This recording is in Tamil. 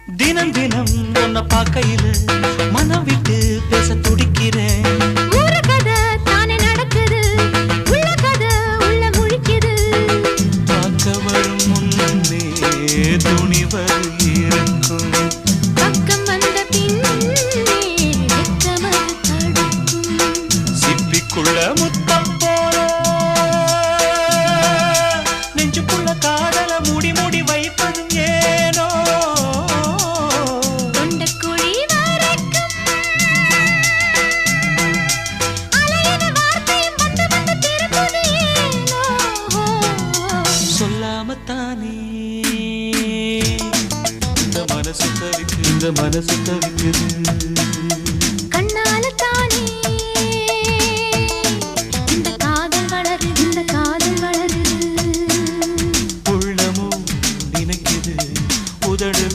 தினம் தினம் உன்னை பார்க்கையில மனம் விட்டு பேச துடிக்கிறேன். ஒரு கதை தானே நடக்குது, உள்ள கதை உள்ள முழிக்குது. பார்க்க வரும் முன்னே துணிவர் இருக்கும், பக்கம் வந்த பின்னே வெட்கமது தடுக்கும். சிப்பிக்குள்ள முத்தம் போல நெஞ்சுக்குள்ள காதல மூடி மூடி வைப்பதும் ஏனோ. தொண்டக்குழி வரைக்கும் அலையின வார்த்தையும் வந்து வந்து திரும்புது ஏனோ. சொல்லாமத்தானே இந்த மனசு தவிக்குது.